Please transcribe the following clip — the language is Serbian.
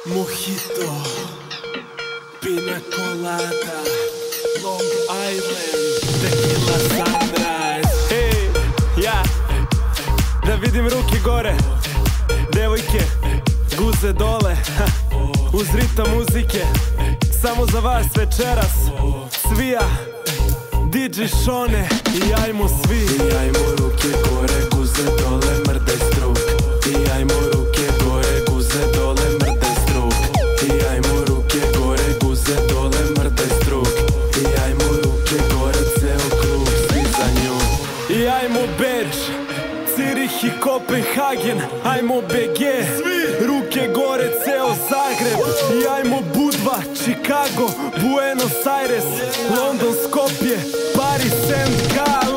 Mojito, Pina Colada, Long Island, Tequila Sunrise. Ej, ja, da vidim ruke gore, devojke, guze dole, uz ritam muzike, samo za vas večeras svija DJ Šone i ajmo svi. I ajmo ruke gore, guze dole, mrdaj struk. I ajmo ruke gore, guze dole, mrdaj struk. I ajmo ruke gore, guze dole, mrdaj struk. I ajmo ruke gore, ceo klub, svi za nju. I ajmo Beč, Cirih i Kopenhagen, ajmo BG, ruke gore, ceo Zagreb. I ajmo Budva, Chicago, Buenos Aires, London, Skopje, Paris, St. Gallen.